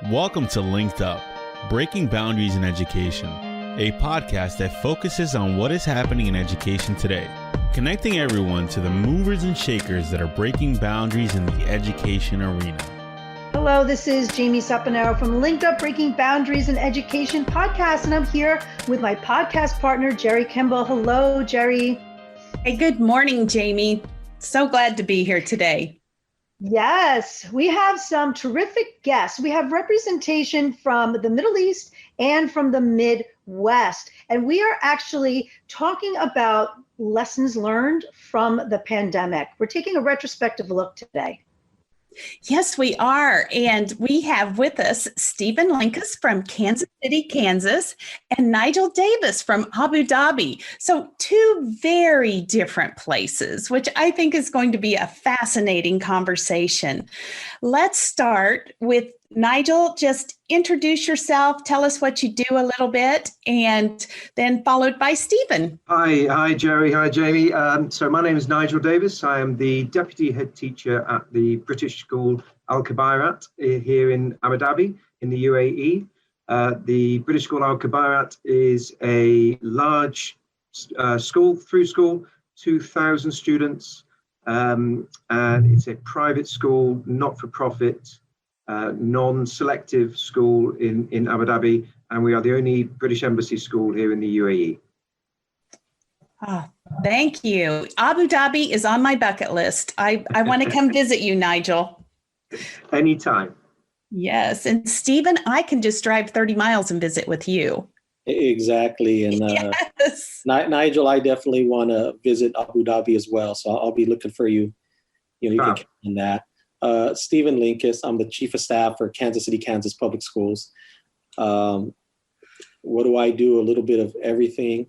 Welcome to LinkedUp, Breaking Boundaries in Education, a podcast that focuses on what is happening in education today, connecting everyone to the movers and shakers that are breaking boundaries in the education arena. Hello, this is Jamie Saponaro from LinkedUp, Breaking Boundaries in Education podcast, and I'm here with my podcast partner, Jerry Kimball. Hello, Jerry. Hey, good morning, Jamie. So glad to be here today. Yes, we have some terrific guests. We have representation from the Middle East and from the Midwest. And we are actually talking about lessons learned from the pandemic. We're taking a retrospective look today. Yes, we are. And we have with us Stephen Linkus from Kansas City, Kansas, and Nigel Davis from Abu Dhabi. So two very different places, which I think is going to be a fascinating conversation. Let's start with Nigel. Just introduce yourself, tell us what you do a little bit, and then followed by Stephen. Hi, Jerry. Hi, Jamie. So my name is Nigel Davis. I am the Deputy Head Teacher at the British School Al Khubairat here in Abu Dhabi in the UAE. The British School Al Khubairat is a large school, 2,000 students, and it's a private school, not-for-profit, non-selective school in Abu Dhabi, and we are the only British Embassy school here in the UAE. Oh, thank you. Abu Dhabi is on my bucket list. I want to come visit you, Nigel. Anytime. Yes. And Stephen, I can just drive 30 miles and visit with you. Exactly. And yes. Nigel, I definitely want to visit Abu Dhabi as well. So I'll be looking for you. You can count on that. Stephen Linkus, I'm the Chief of Staff for Kansas City, Kansas Public Schools. What do I do? A little bit of everything.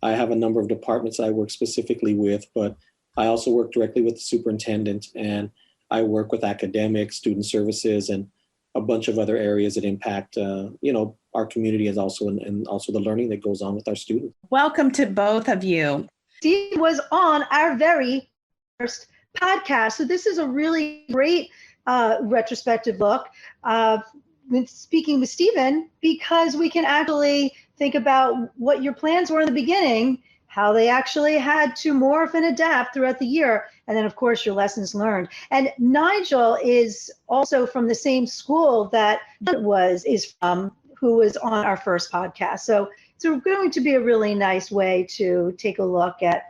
I have a number of departments I work specifically with, but I also work directly with the superintendent, and I work with academics, student services, and a bunch of other areas that impact, our community and also the learning that goes on with our students. Welcome to both of you. Steve was on our very first podcast. So this is a really great retrospective look. Speaking with Stephen, because we can actually think about what your plans were in the beginning, how they actually had to morph and adapt throughout the year, and then of course your lessons learned. And Nigel is also from the same school that who was on our first podcast. So it's going to be a really nice way to take a look at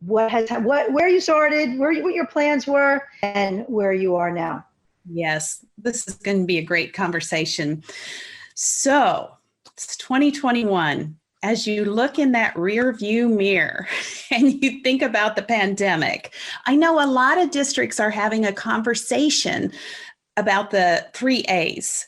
where you started, what your plans were, and where you are now. Yes, this is going to be a great conversation. So it's 2021. As you look in that rear view mirror and you think about the pandemic, I know a lot of districts are having a conversation about the 3 A's.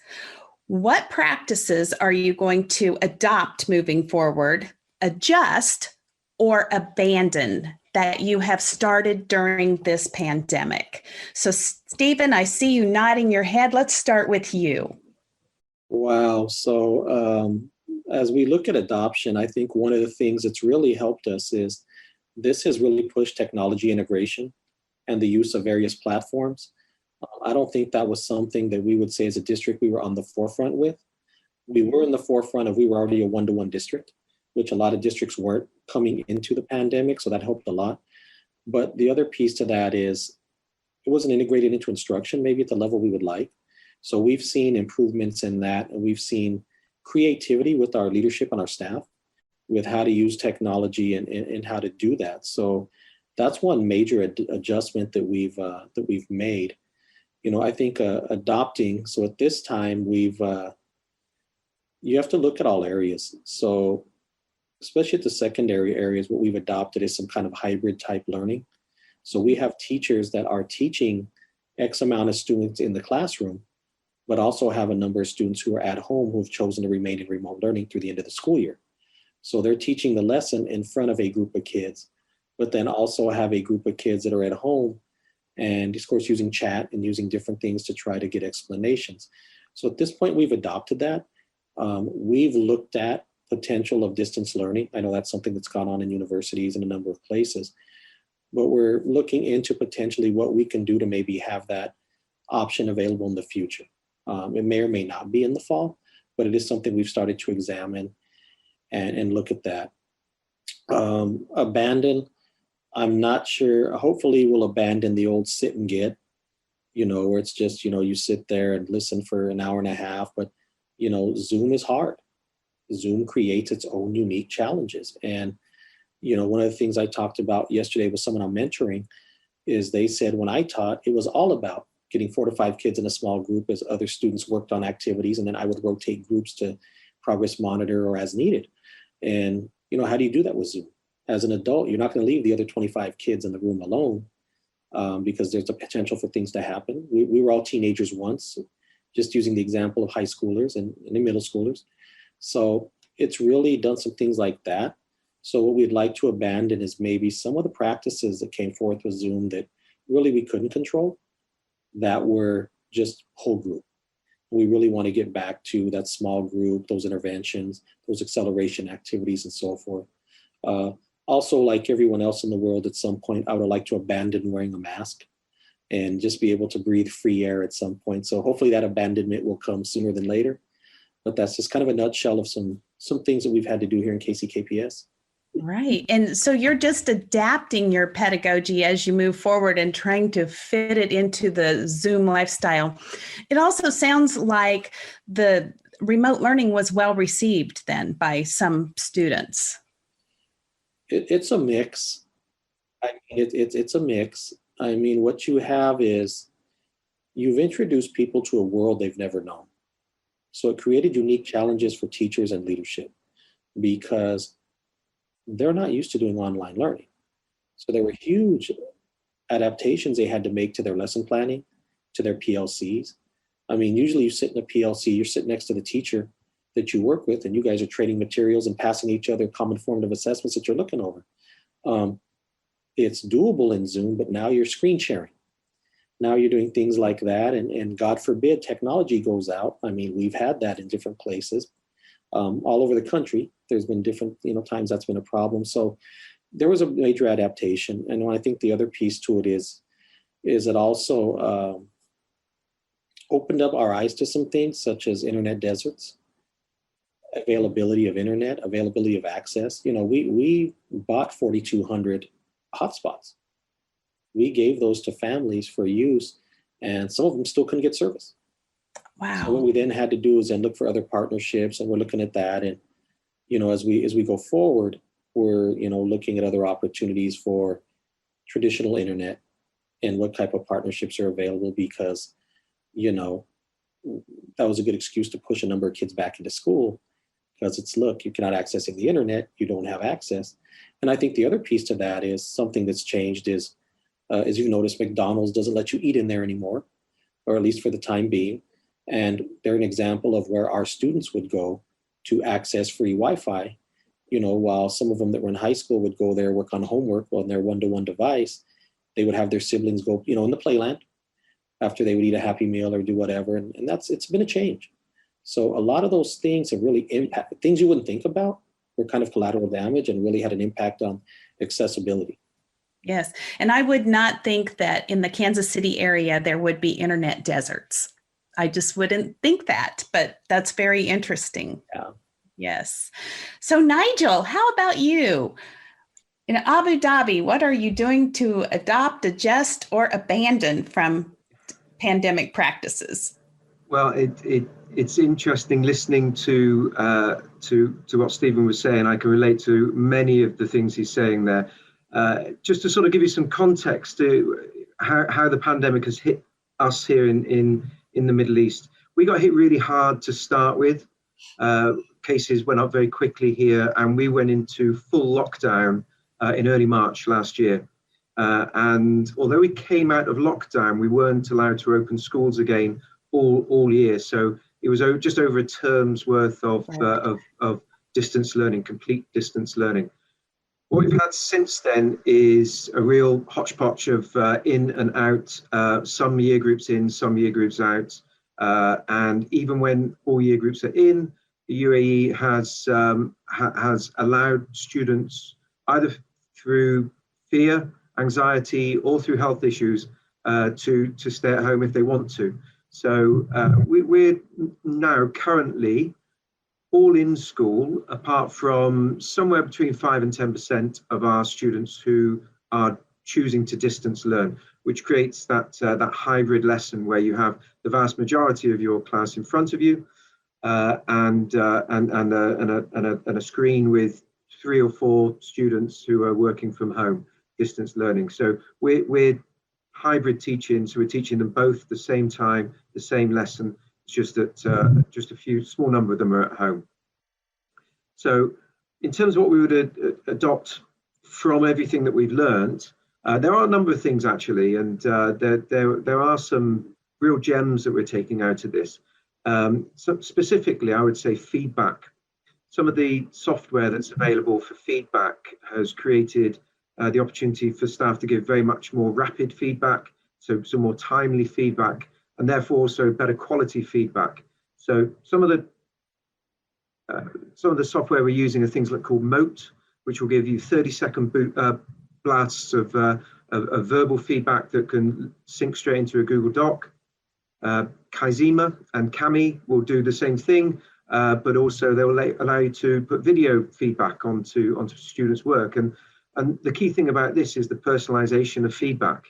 What practices are you going to adopt moving forward, adjust, or abandon that you have started during this pandemic? So, Stephen, I see you nodding your head. Let's start with you. Wow. So as we look at adoption, I think one of the things that's really helped us is this has really pushed technology integration and the use of various platforms. I don't think that was something that we would say as a district we were on the forefront with. We were in the forefront of, we were already a one-to-one district, which a lot of districts weren't coming into the pandemic, so that helped a lot. But the other piece to that is it wasn't integrated into instruction, maybe at the level we would like. So we've seen improvements in that, and we've seen creativity with our leadership and our staff with how to use technology and how to do that. So that's one major adjustment that we've made. I think adopting, so at this time you have to look at all areas. So especially at the secondary areas, what we've adopted is some kind of hybrid type learning. So we have teachers that are teaching X amount of students in the classroom, but also have a number of students who are at home who have chosen to remain in remote learning through the end of the school year. So they're teaching the lesson in front of a group of kids, but then also have a group of kids that are at home and of course using chat and using different things to try to get explanations. So at this point, we've adopted that. We've looked at potential of distance learning. I know that's something that's gone on in universities in a number of places, but we're looking into potentially what we can do to maybe have that option available in the future. It may or may not be in the fall, but it is something we've started to examine and look at that. Abandon, I'm not sure. Hopefully we'll abandon the old sit and get, where it's just, you sit there and listen for an hour and a half, but, Zoom is hard. Zoom creates its own unique challenges. And, one of the things I talked about yesterday with someone I'm mentoring is they said when I taught, it was all about getting 4 to 5 kids in a small group as other students worked on activities. And then I would rotate groups to progress monitor or as needed. And, how do you do that with Zoom? As an adult, you're not going to leave the other 25 kids in the room alone because there's a potential for things to happen. We were all teenagers once, just using the example of high schoolers and the middle schoolers. So it's really done some things like that. So what we'd like to abandon is maybe some of the practices that came forth with Zoom that really we couldn't control, that were just whole group. We really want to get back to that small group, those interventions, those acceleration activities and so forth. Also, like everyone else in the world, at some point, I would like to abandon wearing a mask and just be able to breathe free air at some point. So hopefully that abandonment will come sooner than later. But that's just kind of a nutshell of some things that we've had to do here in KCKPS. Right. And so you're just adapting your pedagogy as you move forward and trying to fit it into the Zoom lifestyle. It also sounds like the remote learning was well received then by some students. It's a mix. I mean, it's a mix. I mean, what you have is you've introduced people to a world they've never known. So it created unique challenges for teachers and leadership because they're not used to doing online learning. So there were huge adaptations they had to make to their lesson planning, to their PLCs. I mean, usually you sit in a PLC, you're sitting next to the teacher that you work with, and you guys are trading materials and passing each other common formative assessments that you're looking over. It's doable in Zoom, but now you're screen sharing. Now you're doing things like that, and God forbid technology goes out. I mean, we've had that in different places. All over the country, there's been different, times that's been a problem. So there was a major adaptation. And I think the other piece to it is it also opened up our eyes to some things such as internet deserts, availability of internet, availability of access. We bought 4,200 hotspots. We gave those to families for use, and some of them still couldn't get service. Wow. So what we then had to do is then look for other partnerships, and we're looking at that. And, as we go forward, we're, looking at other opportunities for traditional internet and what type of partnerships are available because, that was a good excuse to push a number of kids back into school because it's, look, you're not accessing the internet, you don't have access. And I think the other piece to that is something that's changed is, as you've noticed, McDonald's doesn't let you eat in there anymore, or at least for the time being. And they're an example of where our students would go to access free Wi-Fi, while some of them that were in high school would go there, work on homework on their one-to-one device. They would have their siblings go, in the playland after they would eat a Happy Meal or do whatever. And it's been a change. So a lot of those things have really impacted things you wouldn't think about were kind of collateral damage and really had an impact on accessibility. Yes. And I would not think that in the Kansas City area, there would be internet deserts. I just wouldn't think that, but that's very interesting. Yeah. Yes. So Nigel, how about you? In Abu Dhabi, what are you doing to adopt, adjust, or abandon from pandemic practices? Well, it's interesting listening to what Stephen was saying. I can relate to many of the things he's saying there. Just to sort of give you some context to how the pandemic has hit us here in the Middle East. We got hit really hard to start with. Cases went up very quickly here, and we went into full lockdown in early March last year. And although we came out of lockdown, we weren't allowed to open schools again all year. So it was just over a term's worth of distance learning, complete distance learning. What we've had since then is a real hodgepodge of in and out, some year groups in, some year groups out. And even when all year groups are in, the UAE has allowed students, either through fear, anxiety, or through health issues, to stay at home if they want to. So we're now currently all in school, apart from somewhere between 5 and 10% of our students who are choosing to distance learn, which creates that hybrid lesson where you have the vast majority of your class in front of you, and a screen with 3 or 4 students who are working from home, distance learning. So we're hybrid teaching, so we're teaching them both at the same time, the same lesson. It's just that just a small number of them are at home. So in terms of what we would adopt from everything that we've learned, there are a number of things actually, and there are some real gems that we're taking out of this. So specifically, I would say feedback. Some of the software that's available for feedback has created the opportunity for staff to give very much more rapid feedback, so some more timely feedback, and therefore also better quality feedback. So some of the software we're using are things like called Moat, which will give you 30-second blasts of verbal feedback that can sync straight into a Google Doc. Kaizima and Kami will do the same thing, but also they will allow you to put video feedback onto students' work. And the key thing about this is the personalization of feedback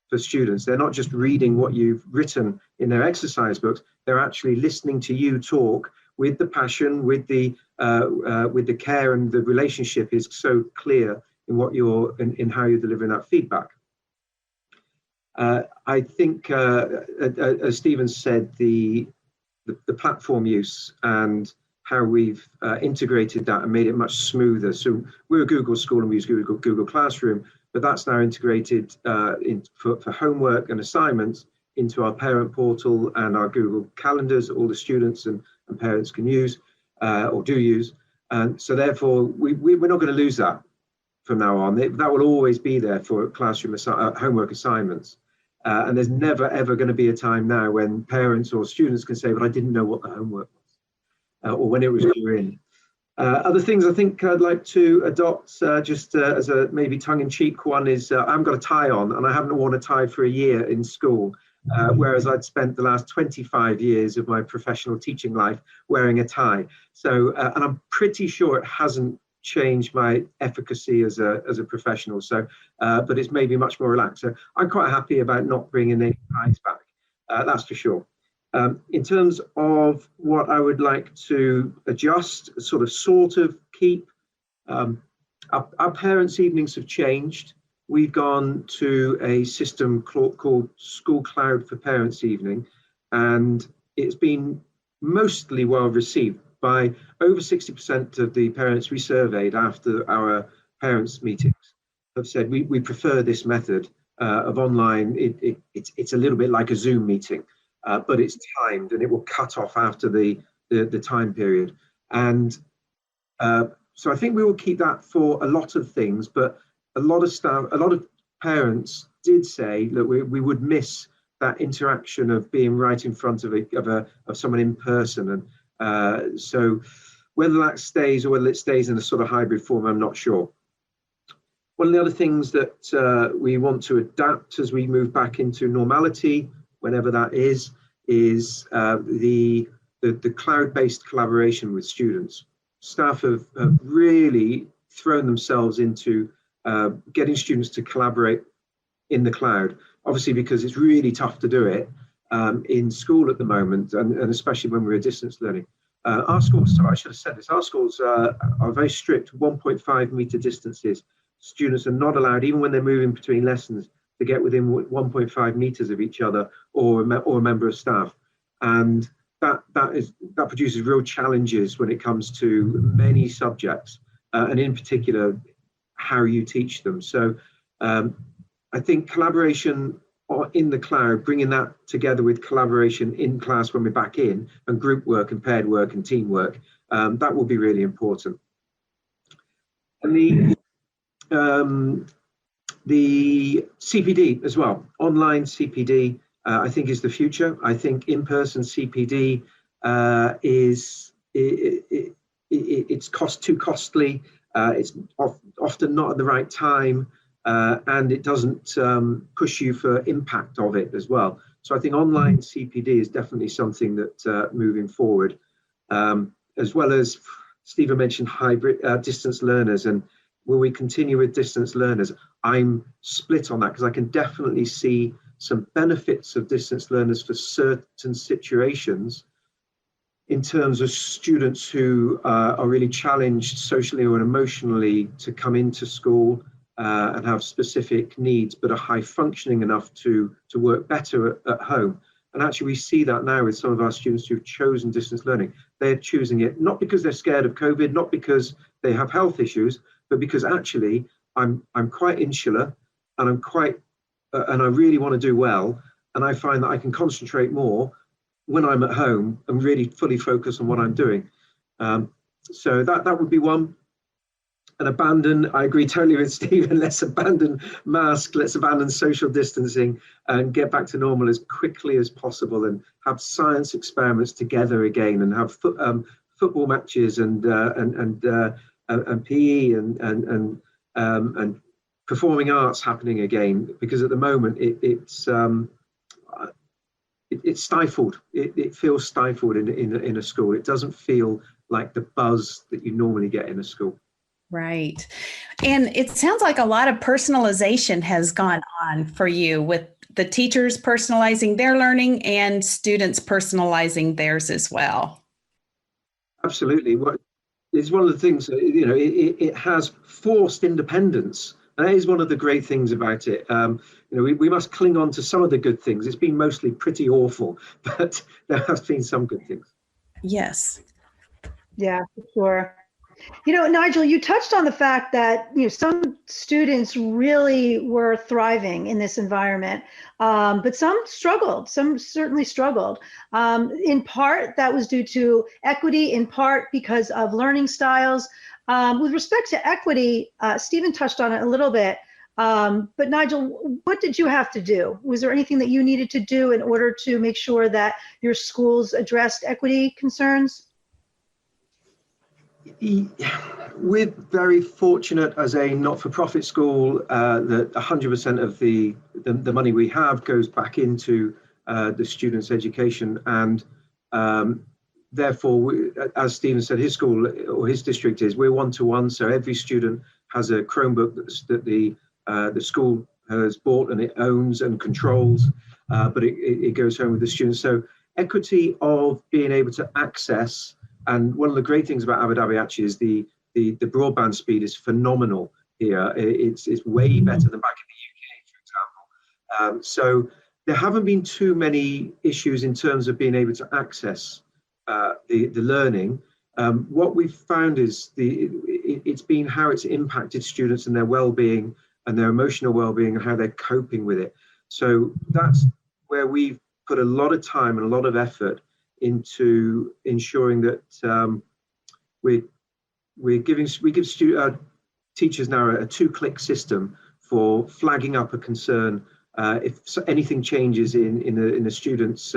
for students. They're not just reading what you've written in their exercise books, they're actually listening to you talk with the passion, with the care, and the relationship is so clear in what in how you're delivering that feedback. I think, as Stephen said, the platform use and how we've integrated that and made it much smoother. So we're a Google school and we use Google Classroom, but that's now integrated for homework and assignments into our parent portal and our Google calendars that all the students and parents can use or do use. And so therefore, we're not going to lose that from now on. That will always be there for classroom homework assignments. And there's never, ever going to be a time now when parents or students can say, but I didn't know what the homework was, or when it was due in. Other things I think I'd like to adopt, just as a maybe tongue-in-cheek one, is I haven't got a tie on, and I haven't worn a tie for a year in school, whereas I'd spent the last 25 years of my professional teaching life wearing a tie. So, and I'm pretty sure it hasn't changed my efficacy as a professional. So, but it's maybe much more relaxed. So I'm quite happy about not bringing any ties back. That's for sure. In terms of what I would like to adjust, sort of keep, our parents' evenings have changed. We've gone to a system called School Cloud for Parents Evening, and it's been mostly well received by over 60% of the parents we surveyed after our parents' meetings have said we prefer this method of online. It's a little bit like a Zoom meeting. But it's timed and it will cut off after the time period. And so I think we will keep that for a lot of things, but a lot of parents did say that we would miss that interaction of being right in front of someone in person. And so whether that stays or whether it stays in a sort of hybrid form, I'm not sure. One of the other things that we want to adapt as we move back into normality, whenever that is the cloud-based collaboration with students. Staff have really thrown themselves into getting students to collaborate in the cloud, obviously because it's really tough to do it in school at the moment, and especially when we're distance learning. Our schools, sorry, I should have said this, our schools are very strict 1.5 meter distances. Students are not allowed, even when they're moving between lessons, to get within 1.5 meters of each other or a member of staff. And that produces real challenges when it comes to many subjects, and in particular, how you teach them. So I think collaboration in the cloud, bringing that together with collaboration in class when we're back in, and group work and paired work and teamwork, that will be really important. And the CPD as well, online CPD, I think is the future. I think in-person CPD it's too costly. It's often not at the right time, and it doesn't push you for impact of it as well. So I think online CPD is definitely something that moving forward, as well as Stephen mentioned hybrid distance learners, and will we continue with distance learners? I'm split on that because I can definitely see some benefits of distance learners for certain situations in terms of students who are really challenged socially or emotionally to come into school and have specific needs, but are high functioning enough to work better at home. And actually we see that now with some of our students who've chosen distance learning. They're choosing it not because they're scared of COVID, not because they have health issues, but because actually I'm quite insular and and I really want to do well. And I find that I can concentrate more when I'm at home and really fully focus on what I'm doing. So that would be one. And abandon, I agree totally with Stephen, let's abandon masks, let's abandon social distancing and get back to normal as quickly as possible and have science experiments together again and have football matches and PE and performing arts happening again, because at the moment it's stifled. It feels stifled in a school. It doesn't feel like the buzz that you normally get in a school. Right. And it sounds like a lot of personalization has gone on for you, with the teachers personalizing their learning and students personalizing theirs as well. Absolutely. It's one of the things that, it has forced independence. And that is one of the great things about it. We must cling on to some of the good things. It's been mostly pretty awful, but there has been some good things. Yes. Yeah, for sure. Nigel, you touched on the fact that some students really were thriving in this environment, but some struggled. Some certainly struggled. In part, that was due to equity. In part, because of learning styles. With respect to equity, Stephen touched on it a little bit. But Nigel, what did you have to do? Was there anything that you needed to do in order to make sure that your schools addressed equity concerns? We're very fortunate as a not-for-profit school that 100% of the money we have goes back into the students' education, and therefore, as Stephen said, his school or his district we're one-to-one, so every student has a Chromebook that the school has bought and it owns and controls, but it goes home with the students. So equity of being able to access. And one of the great things about Abu Dhabi actually is the broadband speed is phenomenal here. It's way better than back in the UK, for example. So there haven't been too many issues in terms of being able to access the learning. What we've found is it's been how it's impacted students and their well-being and their emotional well-being and how they're coping with it. So that's where we've put a lot of time and a lot of effort into ensuring that we give teachers now a 2-click system for flagging up a concern if anything changes in the students'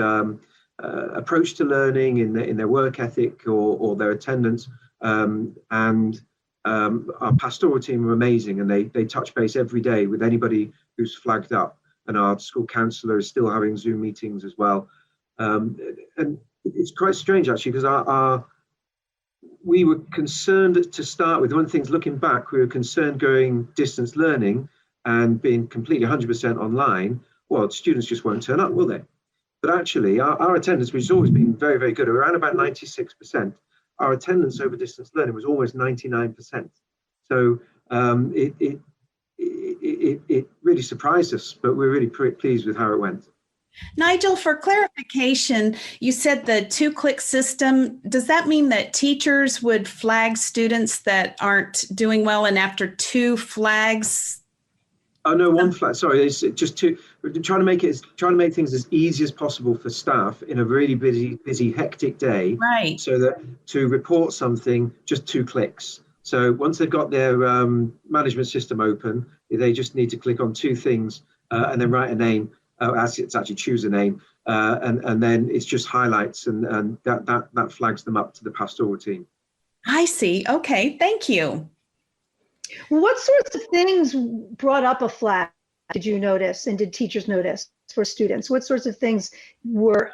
approach to learning, in their work ethic or their attendance. And our pastoral team are amazing, and they touch base every day with anybody who's flagged up. And our school counsellor is still having Zoom meetings as well. And it's quite strange actually, because we were concerned to start with. One of the things, looking back, we were concerned going distance learning and being completely 100% online. Well, students just won't turn up, will they? But actually, our attendance, which has always been very, very good, around about 96%. Our attendance over distance learning was almost 99%. So it really surprised us, but we're really pleased with how it went. Nigel, for clarification, you said the 2-click system. Does that mean that teachers would flag students that aren't doing well, and after 2 flags? Oh no, 1 flag. Sorry, it's just 2. We're trying to make things as easy as possible for staff in a really busy, hectic day. Right. So that to report something, just 2 clicks. So once they've got their management system open, they just need to click on 2 things and then write a name. It's actually choose a name, and then it's just highlights, and that flags them up to the pastoral team. I see. Okay, thank you. What sorts of things brought up a flag? Did you notice, and did teachers notice for students? What sorts of things were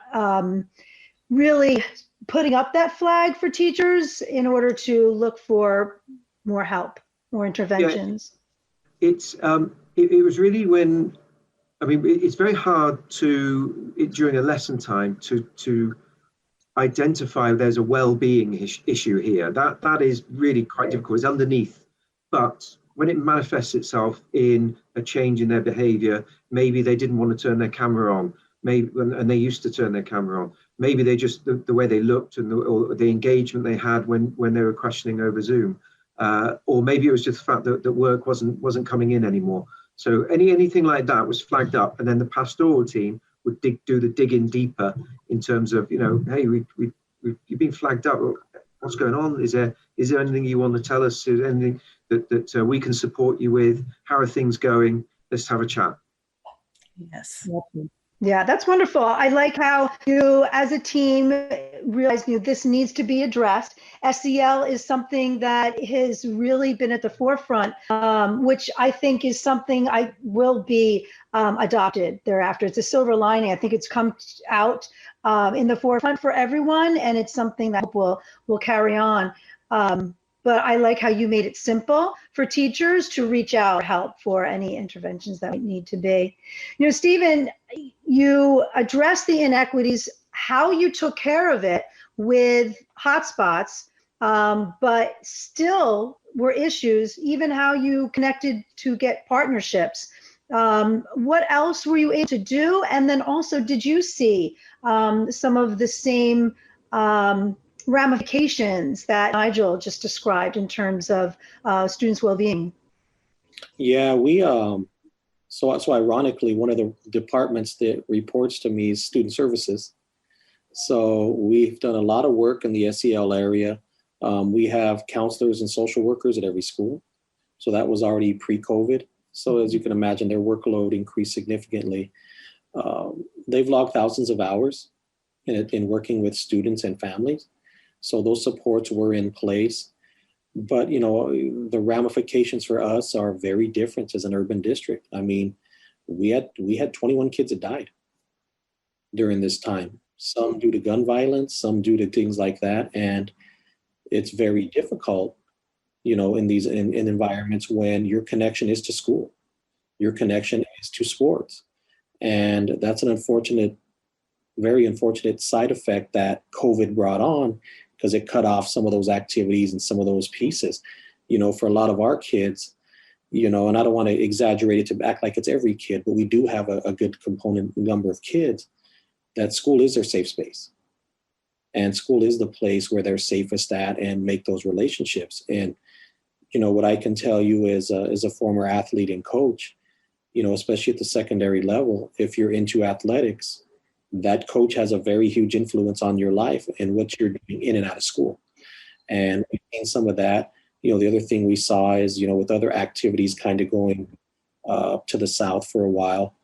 really putting up that flag for teachers in order to look for more help, more interventions? Yeah, it was really when, I mean, it's very hard during a lesson time to identify if there's a well-being issue here. That is really quite difficult. It's underneath. But when it manifests itself in a change in their behavior, maybe they didn't want to turn their camera on, and they used to turn their camera on. Maybe they just, the way they looked or the engagement they had when they were questioning over Zoom. Or maybe it was just the fact that work wasn't coming in anymore. So anything like that was flagged up, and then the pastoral team would do the digging deeper in terms of, hey, you've been flagged up. What's going on? Is there anything you want to tell us? Is there anything that we can support you with? How are things going? Let's have a chat. Yes. Yeah, that's wonderful. I like how you, as a team, realized this needs to be addressed. SEL is something that has really been at the forefront, which I think is something I will be adopted thereafter. It's a silver lining. I think it's come out in the forefront for everyone, and it's something that will carry on. But I like how you made it simple for teachers to reach out for help for any interventions that need to be. Stephen, you addressed the inequities, how you took care of it with hotspots, but still were issues, even how you connected to get partnerships. What else were you able to do? And then also, did you see some of the same ramifications that Nigel just described in terms of students' well-being? Yeah, we so ironically, one of the departments that reports to me is student services. So we've done a lot of work in the SEL area. We have counselors and social workers at every school. So that was already pre-COVID. So as you can imagine, their workload increased significantly. They've logged thousands of hours in working with students and families. So those supports were in place. But, the ramifications for us are very different as an urban district. I mean, we had 21 kids that died during this time, some due to gun violence, some due to things like that. And it's very difficult, in these in environments when your connection is to school, your connection is to sports. And that's an very unfortunate side effect that COVID brought on, because it cut off some of those activities and some of those pieces, for a lot of our kids, and I don't want to exaggerate it to act like it's every kid, but we do have a good component number of kids that school is their safe space. And school is the place where they're safest at and make those relationships. And, what I can tell you as a former athlete and coach, especially at the secondary level, if you're into athletics, that coach has a very huge influence on your life and what you're doing in and out of school. And we've seen some of that. The other thing we saw is, with other activities kind of going to the south for a while,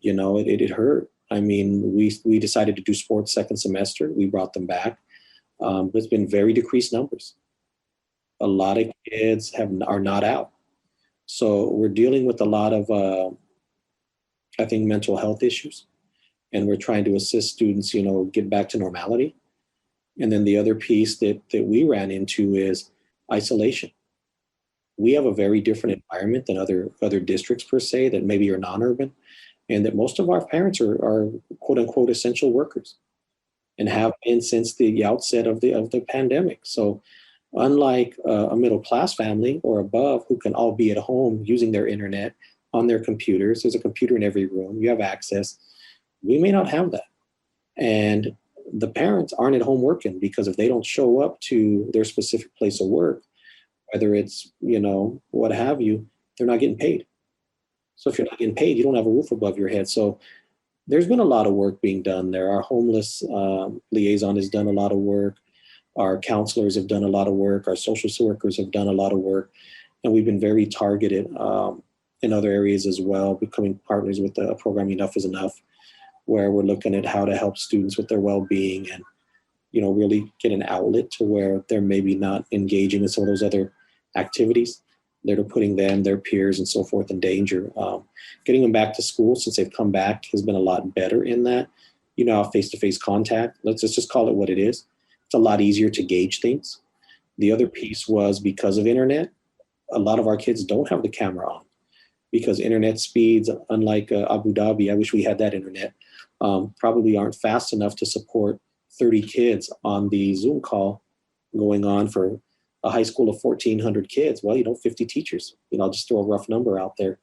it hurt. I mean, we decided to do sports second semester. We brought them back. But it's been very decreased numbers. A lot of kids are not out. So we're dealing with a lot of, I think, mental health issues. And we're trying to assist students, get back to normality. And then the other piece that we ran into is isolation. We have a very different environment than other districts per se that maybe are non-urban, and that most of our parents are quote unquote essential workers and have been since the outset of the pandemic. So unlike a middle class family or above who can all be at home using their internet on their computers, there's a computer in every room, you have access. We may not have that. And the parents aren't at home working, because if they don't show up to their specific place of work, whether it's, what have you, they're not getting paid. So if you're not getting paid, you don't have a roof above your head. So there's been a lot of work being done there. Our homeless liaison has done a lot of work. Our counselors have done a lot of work. Our social workers have done a lot of work. And we've been very targeted in other areas as well, becoming partners with the program Enough is Enough, where we're looking at how to help students with their well-being and, really get an outlet to where they're maybe not engaging in some of those other activities. that are putting them, their peers, and so forth in danger. Getting them back to school since they've come back has been a lot better in that, face-to-face contact. Let's just call it what it is. It's a lot easier to gauge things. The other piece was because of internet, a lot of our kids don't have the camera on because internet speeds, unlike Abu Dhabi, I wish we had that internet, probably aren't fast enough to support 30 kids on the Zoom call going on for a high school of 1,400 kids. Well, 50 teachers, I'll just throw a rough number out there.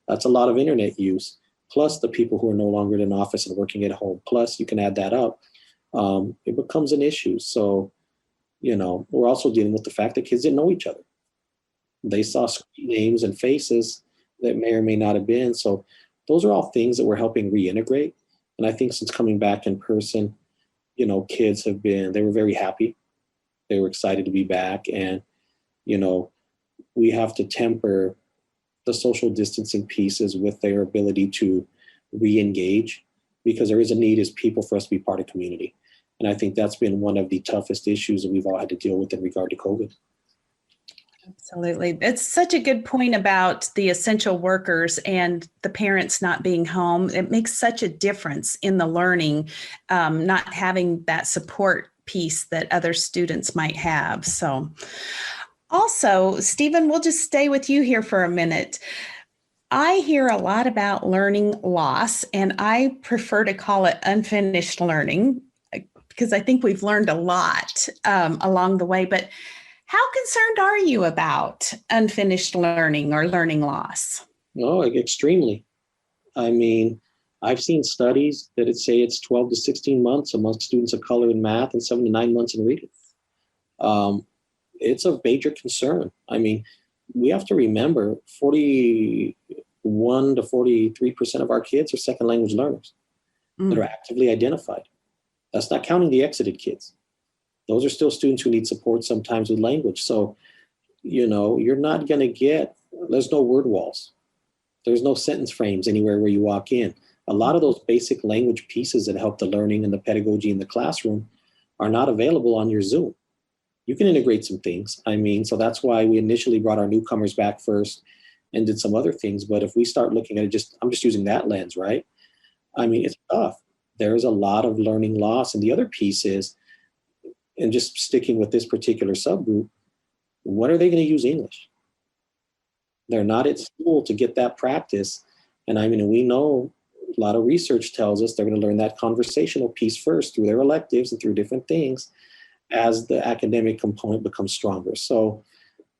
That's a lot of internet use, plus the people who are no longer in office and working at home. Plus you can add that up. It becomes an issue. So, we're also dealing with the fact that kids didn't know each other. They saw screen names and faces that may or may not have been. So those are all things that we're helping reintegrate. And I think since coming back in person, kids they were very happy. They were excited to be back. And, we have to temper the social distancing pieces with their ability to re-engage, because there is a need as people for us to be part of community. And I think that's been one of the toughest issues that we've all had to deal with in regard to COVID. Absolutely. It's such a good point about the essential workers and the parents not being home. It makes such a difference in the learning, not having that support piece that other students might have. So also, Stephen, we'll just stay with you here for a minute. I hear a lot about learning loss, and I prefer to call it unfinished learning because I think we've learned a lot along the way. But how concerned are you about unfinished learning or learning loss? Oh, extremely. I mean, I've seen studies that say it's 12 to 16 months amongst students of color in math and 7 to 9 months in reading. It's a major concern. I mean, we have to remember 41 to 43% of our kids are second language learners that are actively identified. That's not counting the exited kids. Those are still students who need support sometimes with language. So, you're not going to there's no word walls. There's no sentence frames anywhere where you walk in. A lot of those basic language pieces that help the learning and the pedagogy in the classroom are not available on your Zoom. You can integrate some things. So that's why we initially brought our newcomers back first and did some other things. But if we start looking at it, I'm just using that lens, right? It's tough. There's a lot of learning loss. And the other piece is, and just sticking with this particular subgroup, when are they going to use English? They're not at school to get that practice. And we know a lot of research tells us they're going to learn that conversational piece first through their electives and through different things as the academic component becomes stronger. So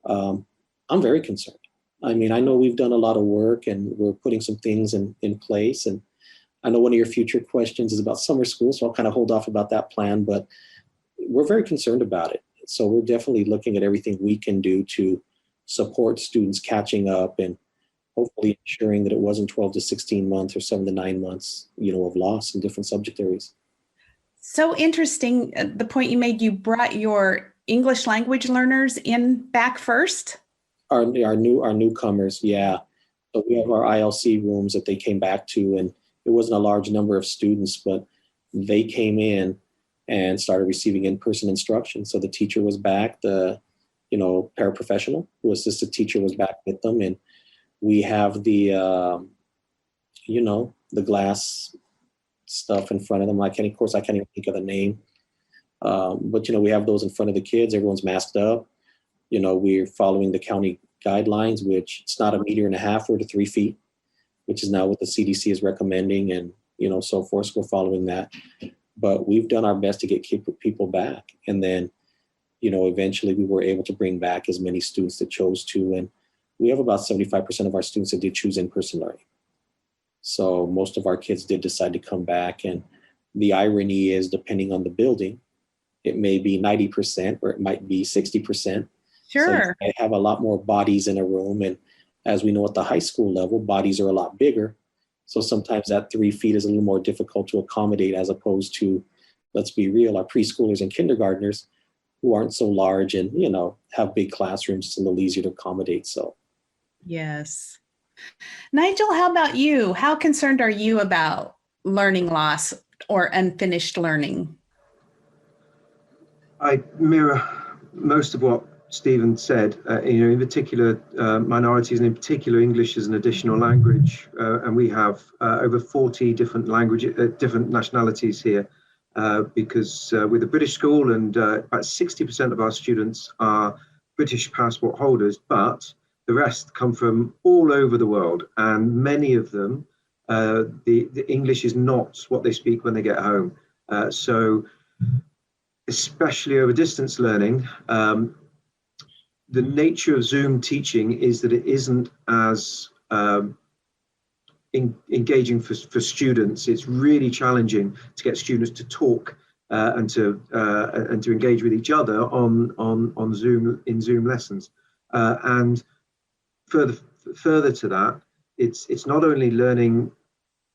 I'm very concerned. I know we've done a lot of work and we're putting some things in place. And I know one of your future questions is about summer school, so I'll kind of hold off about that plan, but we're very concerned about it. So we're definitely looking at everything we can do to support students catching up and hopefully ensuring that it wasn't 12 to 16 months or 7 to 9 months, of loss in different subject areas. So interesting, the point you made, you brought your English language learners back first? Our newcomers, yeah. So we have our ILC rooms that they came back to, and it wasn't a large number of students, but they came in and started receiving in-person instruction. So the teacher was back, the paraprofessional who assisted teacher was back with them, and we have the glass stuff in front of them. I can't even think of the name, but we have those in front of the kids. Everyone's masked up. We're following the county guidelines, which it's not 1.5 meters, 4 to 3 feet, which is now what the CDC is recommending, and so forth. So we're following that. But we've done our best to get people back. And then, eventually we were able to bring back as many students that chose to. And we have about 75% of our students that did choose in-person learning. So most of our kids did decide to come back. And the irony is, depending on the building, it may be 90% or it might be 60%. Sure. So they have a lot more bodies in a room. And as we know at the high school level, bodies are a lot bigger. So sometimes that 3 feet is a little more difficult to accommodate, as opposed to, let's be real, our preschoolers and kindergartners who aren't so large and, have big classrooms. It's a little easier to accommodate. So. Yes. Nigel, how about you? How concerned are you about learning loss or unfinished learning? I mirror most of what Stephen said, in particular, minorities, and in particular English as an additional language. And we have over 40 different different nationalities here, because with the British school, and about 60% of our students are British passport holders, but the rest come from all over the world, and many of them, the English is not what they speak when they get home. So especially over distance learning, the nature of Zoom teaching is that it isn't as engaging for students. It's really challenging to get students to talk and to engage with each other on Zoom, in Zoom lessons. And further to that, it's not only learning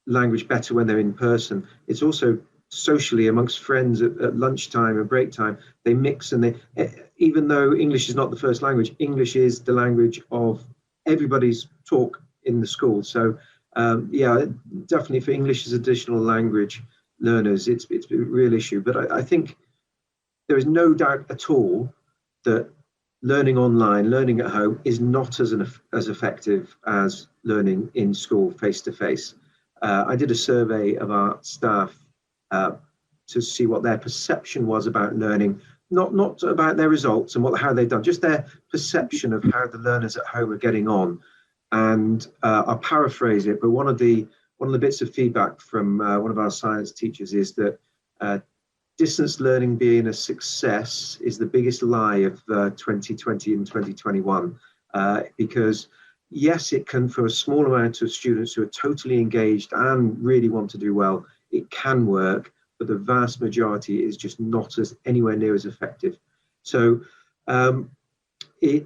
language better when they're in person, it's also socially amongst friends at lunchtime and break time. They mix, and even though English is not the first language, English is the language of everybody's talk in the school. So yeah, definitely for English as additional language learners, it's a real issue. But I think there is no doubt at all that learning online, learning at home is not as effective as learning in school face to face. I did a survey of our staff to see what their perception was about learning, not about their results and how they've done, just their perception of how the learners at home are getting on. And I'll paraphrase it, but one of the bits of feedback from one of our science teachers is that distance learning being a success is the biggest lie of 2020 and 2021, because yes, it can, for a small amount of students who are totally engaged and really want to do well, it can work, but the vast majority is just not anywhere near as effective. So it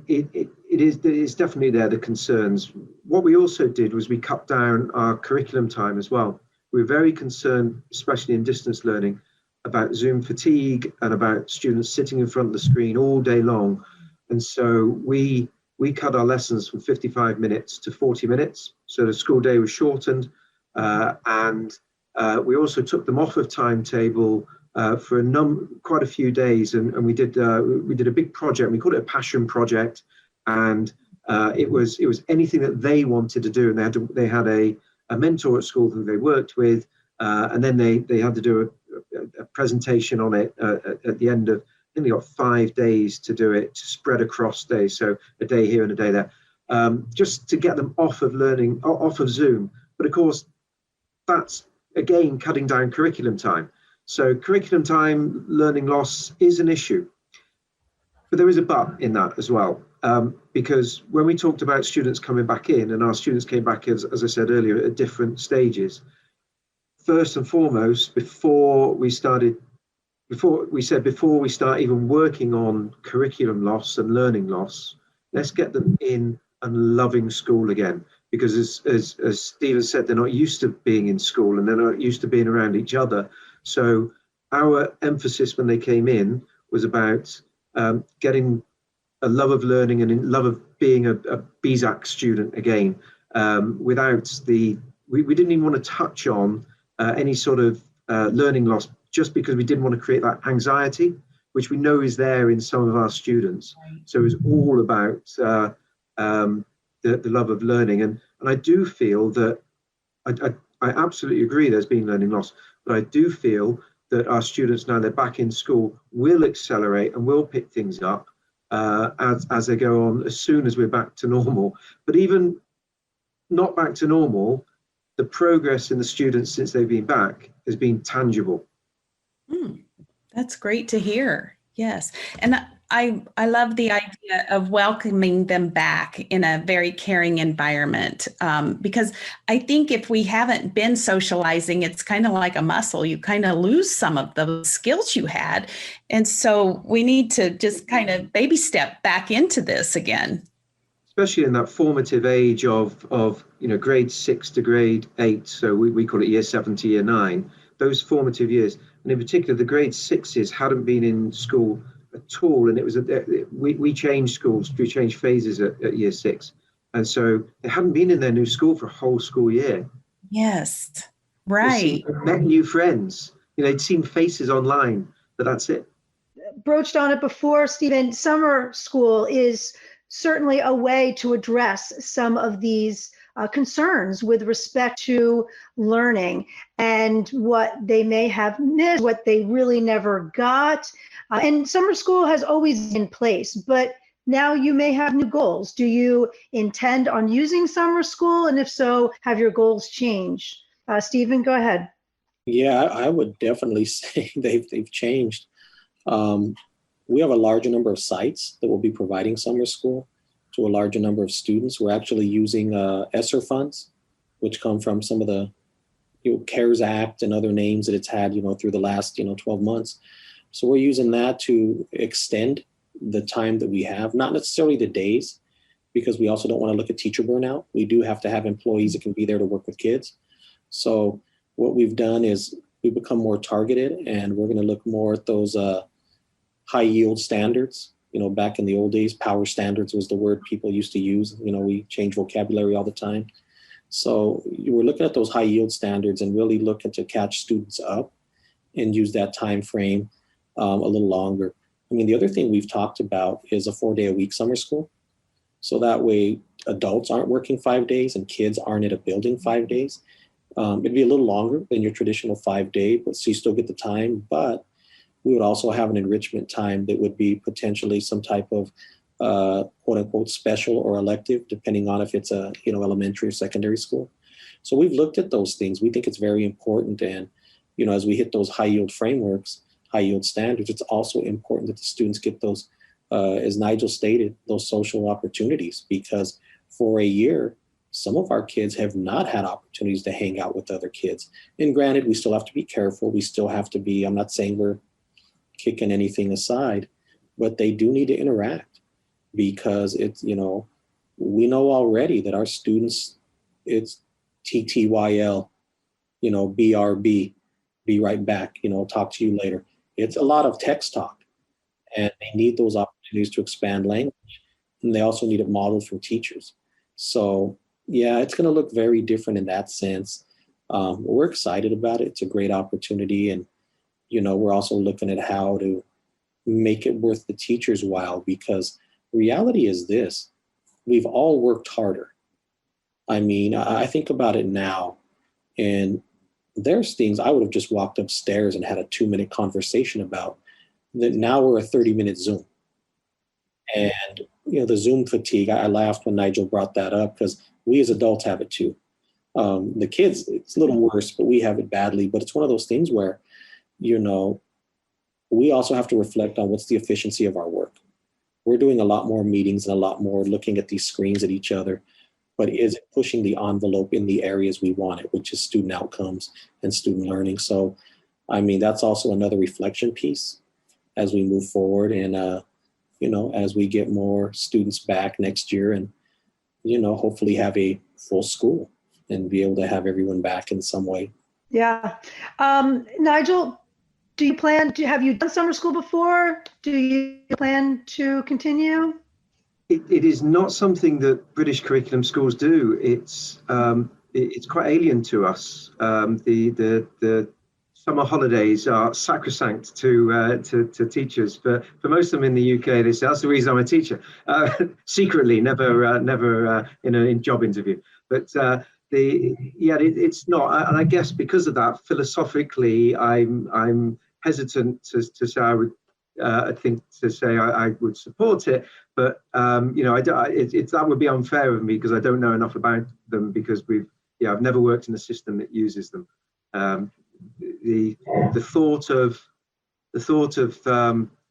is definitely there, the concerns. What we also did was we cut down our curriculum time as well. We're very concerned, especially in distance learning, about Zoom fatigue and about students sitting in front of the screen all day long. And so we cut our lessons from 55 minutes to 40 minutes. So the school day was shortened, and we also took them off of timetable for quite a few days, and we did a big project. We called it a passion project, and it was anything that they wanted to do, and they had a mentor at school who they worked with, and then they had to do a presentation on it at the end of. I think they got 5 days to do it, to spread across days, so a day here and a day there, just to get them off of Zoom. But of course, that's again cutting down curriculum time. So curriculum time, learning loss is an issue. But there is a but in that as well, because when we talked about students coming back in, and our students came back, as I said earlier, at different stages, first and foremost, before we start even working on curriculum loss and learning loss, let's get them in and loving school again. Because as Stephen said, they're not used to being in school, and they're not used to being around each other. So our emphasis when they came in was about getting a love of learning and a love of being a BZAC student again. We didn't even want to touch on any sort of learning loss, just because we didn't want to create that anxiety, which we know is there in some of our students. So it was all about the love of learning. And I do feel that, I absolutely agree there's been learning loss, but I do feel that our students, now they're back in school, will accelerate and will pick things up as they go on, as soon as we're back to normal. But even not back to normal, the progress in the students since they've been back has been tangible. That's great to hear. Yes. And I love the idea of welcoming them back in a very caring environment, because I think if we haven't been socializing, it's kind of like a muscle. You kind of lose some of the skills you had. And so we need to just kind of baby step back into this again. Especially in that formative age of grade 6 to grade 8. So we call it year 7 to year 9, those formative years. And in particular, the grade 6s hadn't been in school at all, and it was we changed schools, we changed phases at year 6, and so they hadn't been in their new school for a whole school year. Yes, right. Met new friends, they'd seen faces online, but that's it. broached on it before, Stephen, summer school is certainly a way to address some of these concerns with respect to learning and what they may have missed, what they really never got. And summer school has always been in place, but now you may have new goals. Do you intend on using summer school? And if so, have your goals changed? Stephen, go ahead. Yeah, I would definitely say they've changed. We have a larger number of sites that will be providing summer school to a larger number of students. We're actually using ESSER funds, which come from some of the CARES Act and other names that it's had, through the last, 12 months. So we're using that to extend the time that we have, not necessarily the days, because we also don't want to look at teacher burnout. We do have to have employees that can be there to work with kids. So what we've done is we've become more targeted, and we're going to look more at those high yield standards. Back in the old days, power standards was the word people used to use. We change vocabulary all the time. So we're looking at those high yield standards and really looking to catch students up and use that time frame a little longer. The other thing we've talked about is a 4-day-a-week summer school. So that way adults aren't working 5 days and kids aren't at a building 5 days. It'd be a little longer than your traditional 5-day, but so you still get the time. But we would also have an enrichment time that would be potentially some type of quote unquote special or elective, depending on if it's a elementary or secondary school. So we've looked at those things. We think it's very important. And as we hit those high yield frameworks, high yield standards, it's also important that the students get those, as Nigel stated, those social opportunities, because for a year, some of our kids have not had opportunities to hang out with other kids. And granted, we still have to be careful. We still have to be, I'm not saying we're kicking anything aside, but they do need to interact, because it's, we know already that our students, it's TTYL, BRB, be right back, talk to you later. It's a lot of text talk, and they need those opportunities to expand language. And they also need it modeled from teachers. So yeah, it's going to look very different in that sense. We're excited about it. It's a great opportunity. And, we're also looking at how to make it worth the teacher's while, because reality is this: we've all worked harder. I think about it now, and there's things I would have just walked upstairs and had a 2-minute conversation about that now we're a 30-minute Zoom. And, the Zoom fatigue, I laughed when Nigel brought that up, because we as adults have it too. The kids, it's a little worse, but we have it badly. But it's one of those things where, we also have to reflect on what's the efficiency of our work. We're doing a lot more meetings and a lot more looking at these screens at each other, but is it pushing the envelope in the areas we want it, which is student outcomes and student learning? So, that's also another reflection piece as we move forward, and, as we get more students back next year, and, hopefully have a full school and be able to have everyone back in some way. Yeah. Nigel, have you done summer school before? Do you plan to continue? It is not something that British curriculum schools do. It's quite alien to us. The summer holidays are sacrosanct to teachers, but for most of them in the UK, they say that's the reason I'm a teacher. Secretly, never in a job interview. But it's not, and I guess because of that, philosophically, I'm hesitant to say I would. I think to say I would support it, but that would be unfair of me, because I don't know enough about them, because I've never worked in a system that uses them. The thought of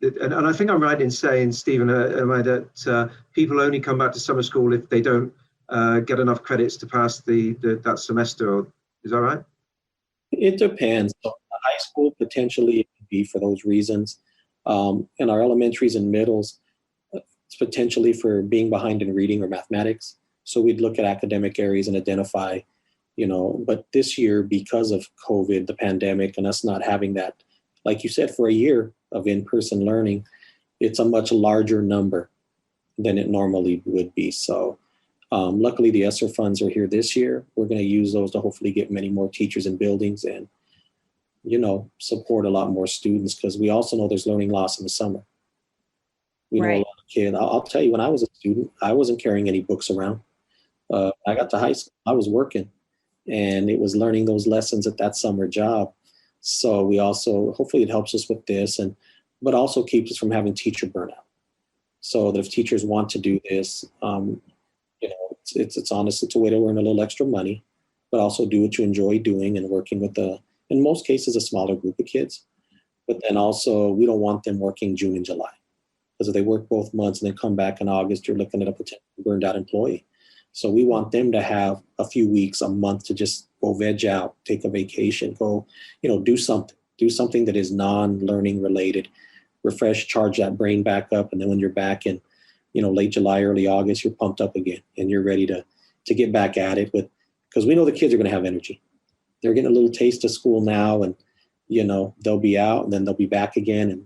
and I think I'm right in saying, Stephen, that people only come back to summer school if they don't get enough credits to pass that semester. Or, is that right? It depends. So high school, potentially it could be for those reasons. In our elementaries and middles, it's potentially for being behind in reading or mathematics. So we'd look at academic areas and identify, but this year, because of COVID, the pandemic, and us not having that, like you said, for a year of in-person learning, it's a much larger number than it normally would be. So luckily the ESSER funds are here this year. We're going to use those to hopefully get many more teachers in buildings and support a lot more students, because we also know there's learning loss in the summer. We know a Right. lot of kids. I'll tell you, when I was a student, I wasn't carrying any books around. I got to high school, I was working, and it was learning those lessons at that summer job. So we also, hopefully it helps us with this, but also keeps us from having teacher burnout. So that if teachers want to do this, it's honest, it's a way to earn a little extra money, but also do what you enjoy doing and working with in most cases, a smaller group of kids. But then also, we don't want them working June and July, because if they work both months and then come back in August, you're looking at a potential burned out employee. So we want them to have a few weeks, a month, to just go veg out, take a vacation, go, do something that is non-learning related, refresh, charge that brain back up. And then when you're back in, late July, early August, you're pumped up again and you're ready to get back at it because we know the kids are going to have energy. They're getting a little taste of school now, and, they'll be out and then they'll be back again.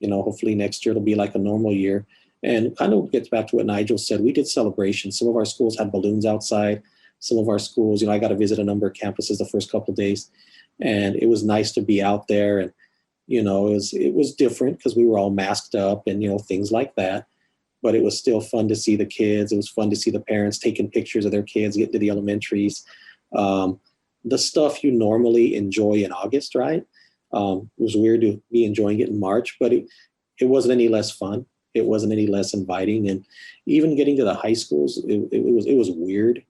And, hopefully next year it'll be like a normal year. And kind of gets back to what Nigel said. We did celebrations. Some of our schools had balloons outside. Some of our schools, I got to visit a number of campuses the first couple of days, and it was nice to be out there. And, it was different because we were all masked up and, things like that. But it was still fun to see the kids. It was fun to see the parents taking pictures of their kids, getting to the elementaries. The stuff you normally enjoy in August, right? It was weird to be enjoying it in March, but it wasn't any less fun. It wasn't any less inviting. And even getting to the high schools, it was weird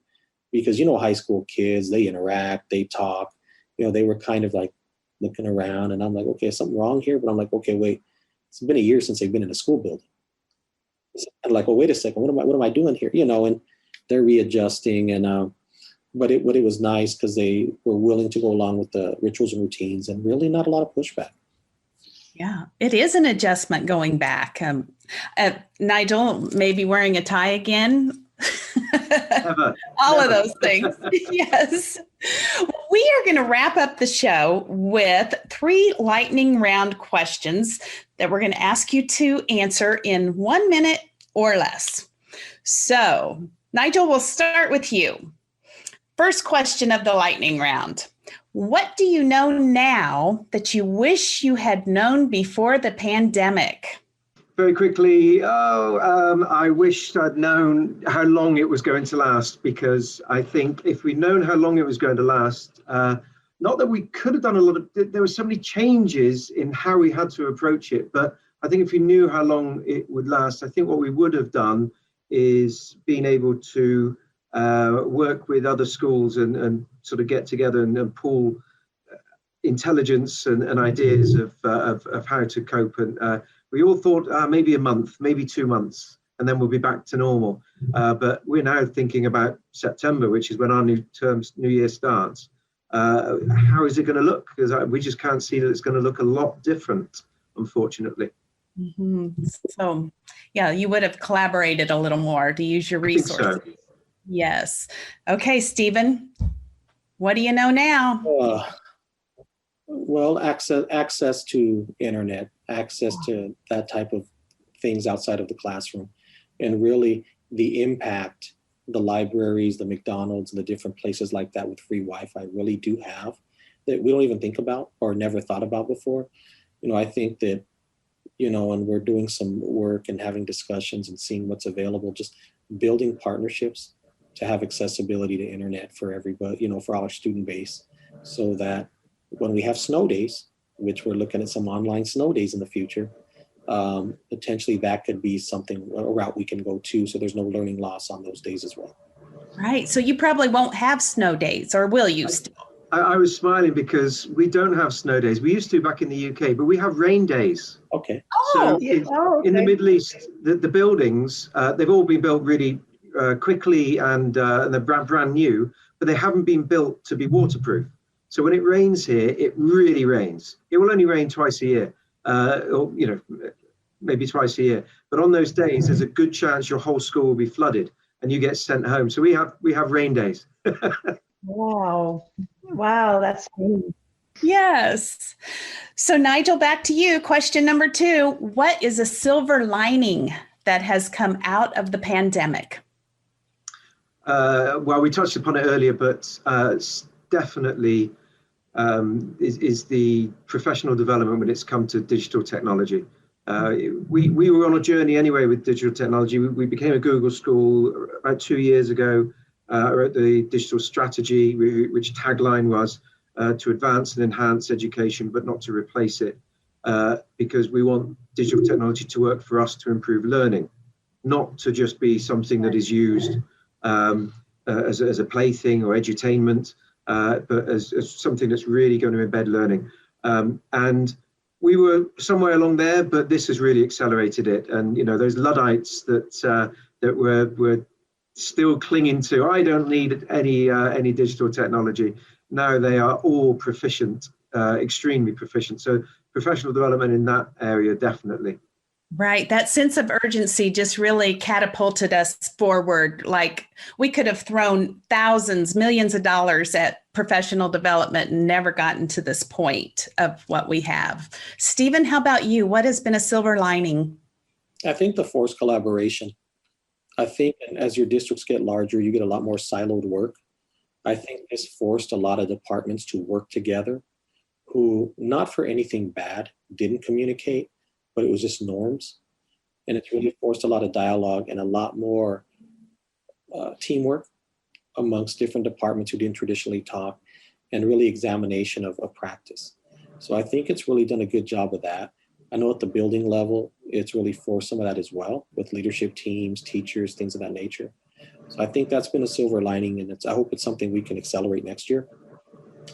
because, high school kids, they interact, they talk, they were kind of like looking around, and I'm like, okay, is something wrong here? But I'm like, okay, wait, it's been a year since they've been in a school building. It's kind of like, well, wait a second, what am I doing here? And they're readjusting. And, but it was nice because they were willing to go along with the rituals and routines, and really not a lot of pushback. Yeah, it is an adjustment going back. Nigel, maybe wearing a tie again. All of those things. Yes. We are going to wrap up the show with 3 lightning round questions that we're going to ask you to answer in 1 minute or less. So, Nigel, we'll start with you. First question of the lightning round. What do you know now that you wish you had known before the pandemic? Very quickly, I wish I'd known how long it was going to last, because I think if we'd known how long it was going to last, not that we could have done a lot of, there were so many changes in how we had to approach it, but I think if we knew how long it would last, I think what we would have done is being able to work with other schools and sort of get together and pool intelligence and ideas of how to cope. And we all thought maybe a month, maybe 2 months, and then we'll be back to normal. But we're now thinking about September, which is when our new year starts. How is it going to look? Because we just can't see that it's going to look a lot different, unfortunately. Mm-hmm. So, yeah, you would have collaborated a little more to use your resources. I think so. Yes. Okay, Stephen, what do you know now? Well, access to internet, access to that type of things outside of the classroom, and really the impact the libraries, the McDonald's, and the different places like that with free Wi-Fi really do have that we don't even think about or never thought about before. I think that, and we're doing some work and having discussions and seeing what's available, just building partnerships to have accessibility to internet for everybody, for our student base, so that when we have snow days, which we're looking at some online snow days in the future, potentially that could be a route we can go to, so there's no learning loss on those days as well. Right. So you probably won't have snow days, or will you still? I was smiling because we don't have snow days. We used to back in the UK, but we have rain days. Okay. So Okay. in the Middle East, the buildings, they've all been built really quickly and they're brand new, but they haven't been built to be waterproof. So when it rains here, it really rains. It will only rain twice a year, or maybe twice a year. But on those days, there's a good chance your whole school will be flooded and you get sent home. So we have rain days. Wow, that's cool. Yes. So Nigel, back to you. Question number 2. What is a silver lining that has come out of the pandemic? Well, we touched upon it earlier, but it's definitely is the professional development when it's come to digital technology. We were on a journey anyway with digital technology. We became a Google school about 2 years ago. Wrote the digital strategy, which tagline was to advance and enhance education, but not to replace it, because we want digital technology to work for us to improve learning, not to just be something that is used as a plaything or edutainment, but as something that's really going to embed learning. And we were somewhere along there, but this has really accelerated it. And those Luddites that were still clinging to, I don't need any digital technology. Now they are all proficient, extremely proficient. So professional development in that area, definitely. Right. That sense of urgency just really catapulted us forward. Like we could have thrown thousands, millions of dollars at professional development and never gotten to this point of what we have. Stephen, how about you? What has been a silver lining? I think the forced collaboration. I think as your districts get larger, you get a lot more siloed work. I think this forced a lot of departments to work together who, not for anything bad, didn't communicate, but it was just norms. And it's really forced a lot of dialogue and a lot more teamwork amongst different departments who didn't traditionally talk, and really examination of practice. So I think it's really done a good job of that. I know at the building level, it's really forced some of that as well with leadership teams, teachers, things of that nature. So I think that's been a silver lining, and I hope it's something we can accelerate next year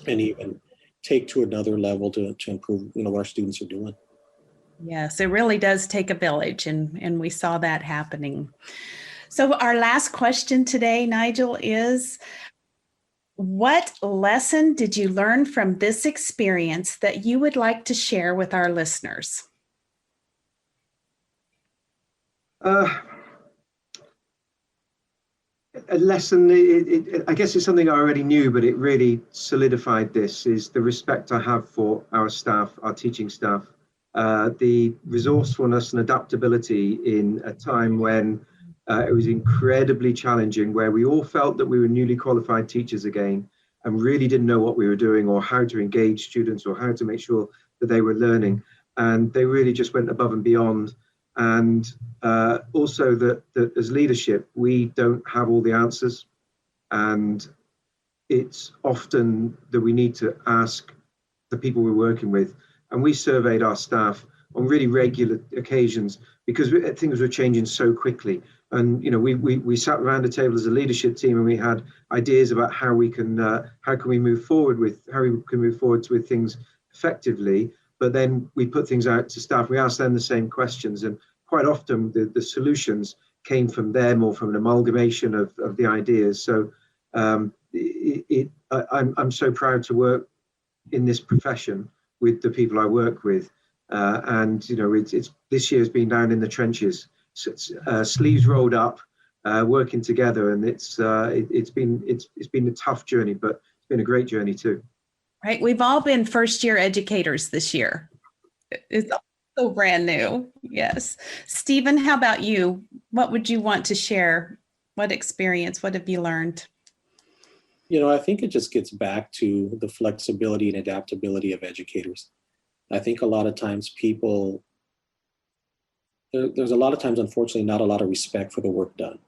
and even take to another level to improve, what our students are doing. Yes, it really does take a village, and we saw that happening. So our last question today, Nigel, is what lesson did you learn from this experience that you would like to share with our listeners? A lesson, I guess it's something I already knew, but it really solidified this, is the respect I have for our staff, our teaching staff, the resourcefulness and adaptability in a time when it was incredibly challenging, where we all felt that we were newly qualified teachers again and really didn't know what we were doing or how to engage students or how to make sure that they were learning. And they really just went above and beyond. And also that as leadership, we don't have all the answers. And it's often that we need to ask the people we're working with. And we surveyed our staff on really regular occasions because things were changing so quickly. And we sat around a table as a leadership team, and we had ideas about how we can move forward with things effectively. But then we put things out to staff. We asked them the same questions, and quite often the solutions came from them or from an amalgamation of the ideas. So I'm so proud to work in this profession with the people I work with, and it's this year's been down in the trenches, sleeves rolled up, working together, and it's been a tough journey, but it's been a great journey too. Right, we've all been first-year educators this year. It's so brand new. Yes, Stephen, how about you? What would you want to share? What experience? What have you learned? I think it just gets back to the flexibility and adaptability of educators. I think a lot of times there's a lot of times, unfortunately, not a lot of respect for the work done.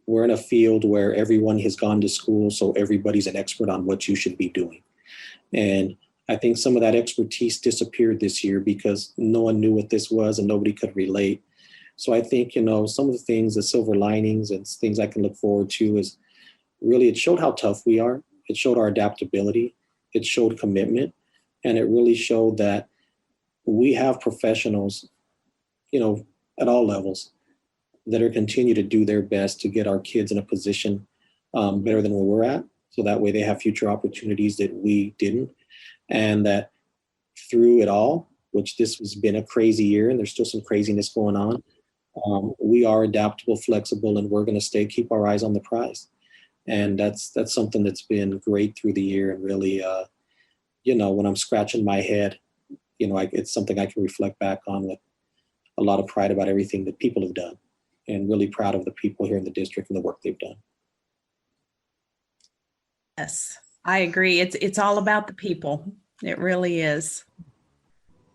We're in a field where everyone has gone to school, so everybody's an expert on what you should be doing. And I think some of that expertise disappeared this year because no one knew what this was and nobody could relate. So I think, some of the things, the silver linings and things I can look forward to is really it showed how tough we are. It showed our adaptability. It showed commitment. And it really showed that we have professionals, at all levels that are continue to do their best to get our kids in a position better than where we're at. So that way they have future opportunities that we didn't. And that through it all, which this has been a crazy year and there's still some craziness going on, we are adaptable, flexible, and we're going to keep our eyes on the prize. And that's something that's been great through the year. And really, when I'm scratching my head, it's something I can reflect back on with a lot of pride about everything that people have done, and really proud of the people here in the district and the work they've done. Yes. I agree. It's all about the people. It really is.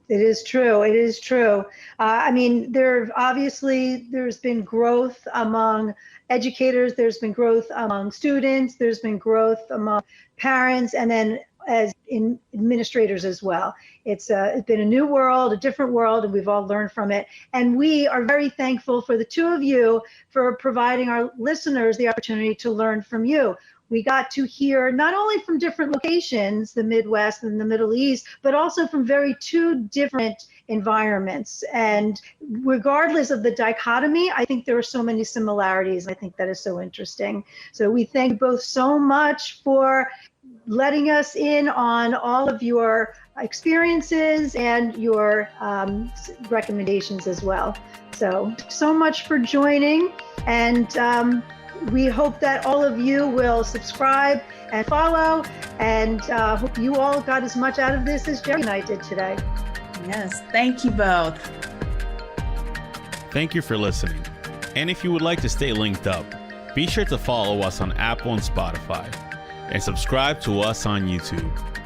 It is true. It is true. I mean, there's been growth among educators. There's been growth among students. There's been growth among parents, and then as in administrators as well. It's been a new world, a different world, and we've all learned from it. And we are very thankful for the two of you for providing our listeners the opportunity to learn from you. We got to hear not only from different locations, the Midwest and the Middle East, but also from two different environments. And regardless of the dichotomy, I think there are so many similarities. I think that is so interesting. So we thank you both so much for letting us in on all of your experiences and your recommendations as well. So much for joining, and we hope that all of you will subscribe and follow, and hope you all got as much out of this as Jerry and I did today. Yes, thank you both. Thank you for listening. And if you would like to stay linked up, be sure to follow us on Apple and Spotify, and subscribe to us on YouTube.